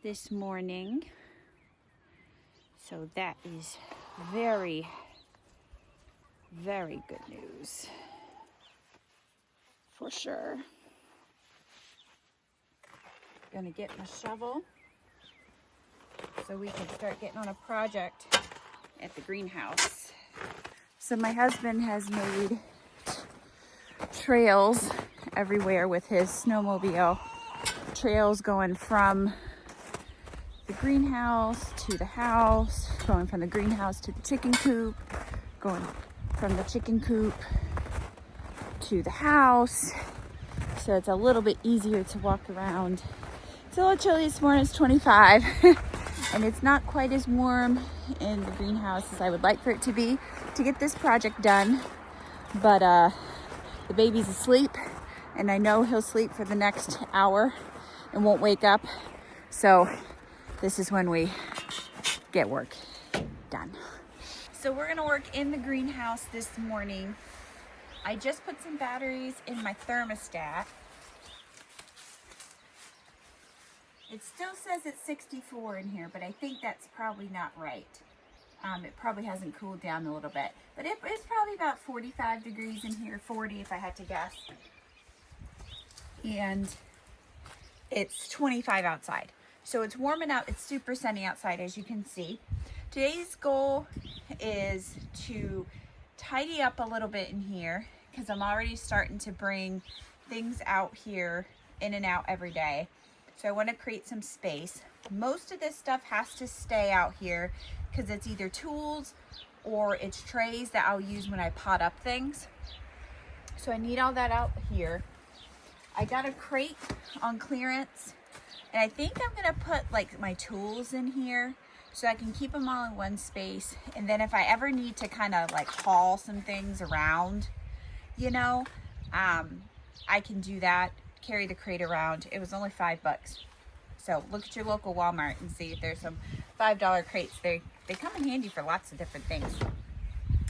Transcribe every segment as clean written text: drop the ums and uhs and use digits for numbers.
this morning. So that is very, very good news for sure. Gonna get my shovel so we can start getting on a project at the greenhouse. So my husband has made trails everywhere with his snowmobile. Trails going from the greenhouse to the house, going from the greenhouse to the chicken coop, going from the chicken coop to the house. So it's a little bit easier to walk around. It's a little chilly this morning, it's 25. And it's not quite as warm in the greenhouse as I would like for it to be to get this project done. But the baby's asleep, and I know he'll sleep for the next hour and won't wake up. So this is when we get work done. So we're gonna work in the greenhouse this morning. I just put some batteries in my thermostat. It still says it's 64 in here, but I think that's probably not right. It probably hasn't cooled down a little bit, but it's probably about 45 degrees in here, 40 if I had to guess. And it's 25 outside. So it's warming up, it's super sunny outside as you can see. Today's goal is to tidy up a little bit in here because I'm already starting to bring things out here in and out every day. So I want to create some space. Most of this stuff has to stay out here because it's either tools or it's trays that I'll use when I pot up things. So I need all that out here. I got a crate on clearance, and I think I'm gonna put like my tools in here so I can keep them all in one space. And then if I ever need to kind of like haul some things around, you know, I can do that. Carry the crate around. It was only $5. So look at your local Walmart and see if there's some $5 crates. They come in handy for lots of different things.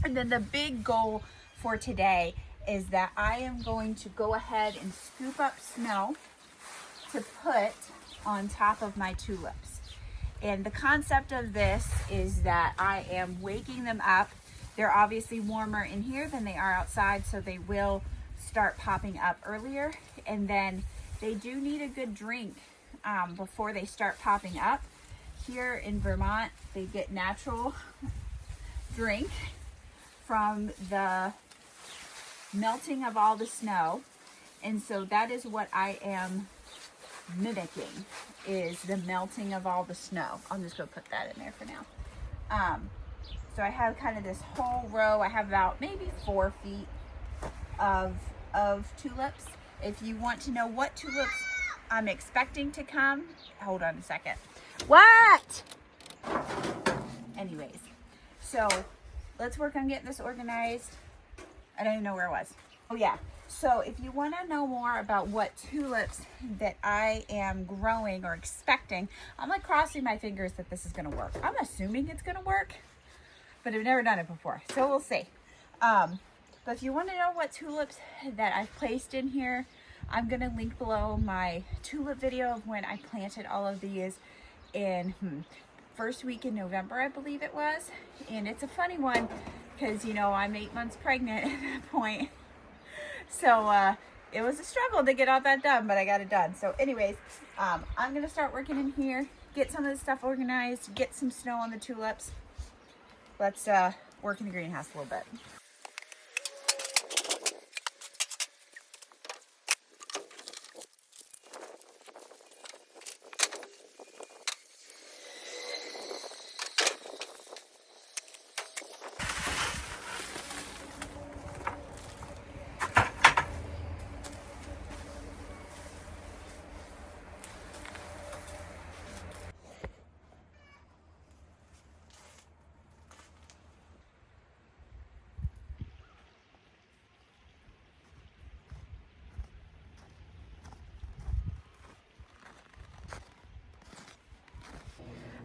And then the big goal for today is that I am going to go ahead and scoop up snow to put on top of my tulips. And the concept of this is that I am waking them up. They're obviously warmer in here than they are outside, so they will start popping up earlier. And then they do need a good drink before they start popping up. Here in Vermont, they get natural drink from the melting of all the snow. And so that is what I am mimicking, is the melting of all the snow. I'm just gonna put that in there for now. So I have kind of this whole row. I have about maybe 4 feet of tulips. If you want to know what tulips I'm expecting to come, hold on a second. What? Anyways, so let's work on getting this organized. I don't even know where it was. Oh yeah. So if you want to know more about what tulips that I am growing or expecting, I'm like crossing my fingers that this is going to work. I'm assuming it's going to work, but I've never done it before, so we'll see. But if you want to know what tulips that I've placed in here, I'm going to link below my tulip video of when I planted all of these in first week in November, I believe it was. And it's a funny one because, you know, I'm 8 months pregnant at that point. So it was a struggle to get all that done, but I got it done. So anyways, I'm going to start working in here, get some of this stuff organized, get some snow on the tulips. Let's work in the greenhouse a little bit.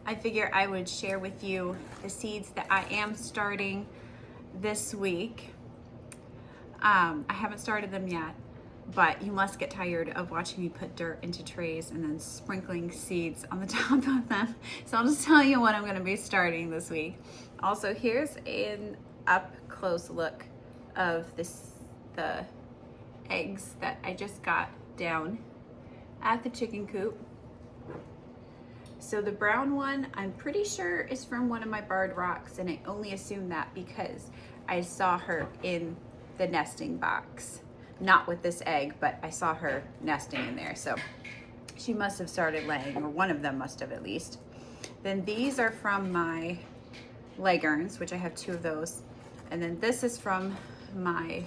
I figure I would share with you the seeds that I am starting this week. I haven't started them yet, but you must get tired of watching me put dirt into trays and then sprinkling seeds on the top of them. So I'll just tell you what I'm going to be starting this week. Also, here's an up close look of the eggs that I just got down at the chicken coop. So the brown one, I'm pretty sure is from one of my barred rocks, and I only assume that because I saw her in the nesting box. Not with this egg, but I saw her nesting in there. So she must have started laying, or one of them must have at least. Then these are from my leghorns, which I have 2 of those. And then this is from my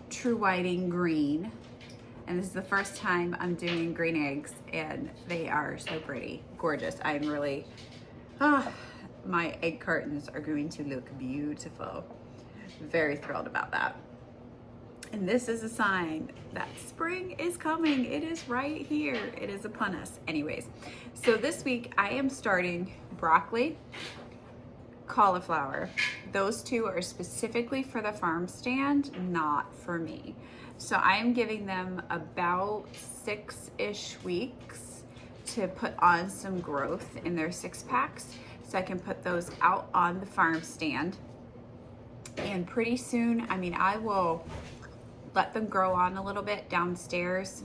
true whiting green. And this is the first time I'm doing green eggs, and they are so pretty, gorgeous. I'm really, my egg cartons are going to look beautiful. Very thrilled about that. And this is a sign that spring is coming. It is right here. It is upon us. Anyways, so this week I am starting broccoli, cauliflower. Those 2 are specifically for the farm stand, not for me. So I am giving them about 6-ish weeks to put on some growth in their 6-packs, so I can put those out on the farm stand. And pretty soon, I mean, I will let them grow on a little bit downstairs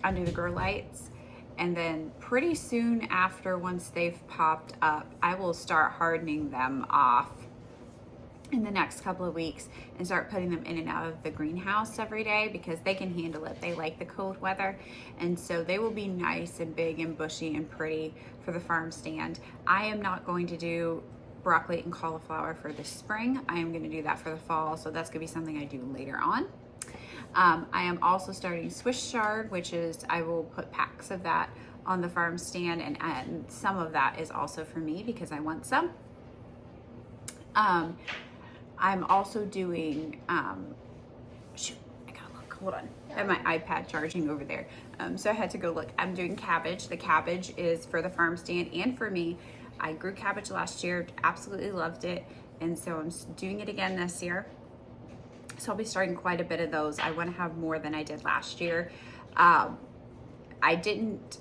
under the grow lights, and then pretty soon after, once they've popped up, I will start hardening them off in the next couple of weeks and start putting them in and out of the greenhouse every day, because they can handle it. They like the cold weather, and so they will be nice and big and bushy and pretty for the farm stand. I am not going to do broccoli and cauliflower for the spring. I am going to do that for the fall, so that's going to be something I do later on. I am also starting Swiss chard, which is, I will put packs of that on the farm stand, and some of that is also for me because I want some. I'm also doing, shoot, I gotta look, hold on. I have my iPad charging over there. So I had to go look. I'm doing cabbage. The cabbage is for the farm stand and for me. I grew cabbage last year, absolutely loved it. And so I'm doing it again this year. So I'll be starting quite a bit of those. I want to have more than I did last year. I didn't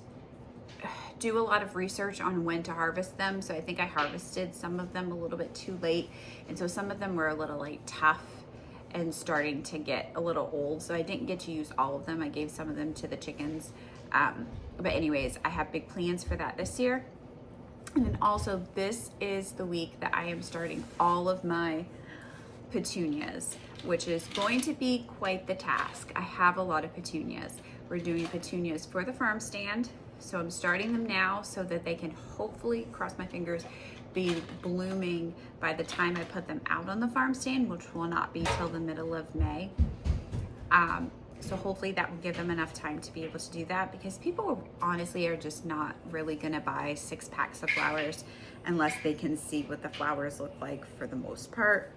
do a lot of research on when to harvest them, so I think I harvested some of them a little bit too late, and so some of them were a little like tough and starting to get a little old, so I didn't get to use all of them. I gave some of them to the chickens, but anyways, I have big plans for that this year. And then also, this is the week that I am starting all of my petunias, which is going to be quite the task. I have a lot of petunias. We're doing petunias for the farm stand, so I'm starting them now so that they can hopefully, cross my fingers, be blooming by the time I put them out on the farm stand, which will not be till the middle of May. So hopefully that will give them enough time to be able to do that, because people honestly are just not really gonna buy 6 packs of flowers unless they can see what the flowers look like for the most part.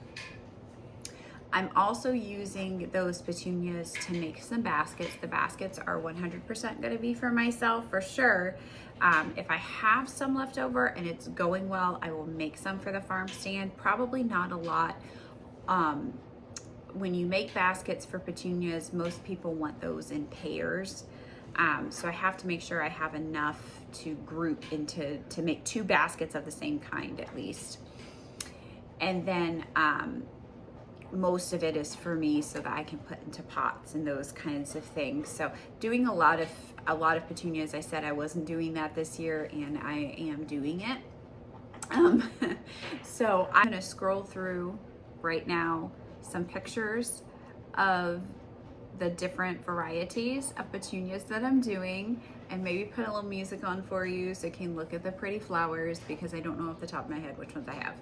I'm also using those petunias to make some baskets. The baskets are 100% gonna be for myself for sure. If I have some left over and it's going well, I will make some for the farm stand. Probably not a lot. When you make baskets for petunias, most people want those in pairs. So I have to make sure I have enough to group into, to make 2 baskets of the same kind at least. And then most of it is for me so that I can put into pots and those kinds of things. So doing a lot of petunias. I said I wasn't doing that this year, and I am doing it. So I'm gonna scroll through right now some pictures of the different varieties of petunias that I'm doing, and maybe put a little music on for you so you can look at the pretty flowers, because I don't know off the top of my head which ones I have.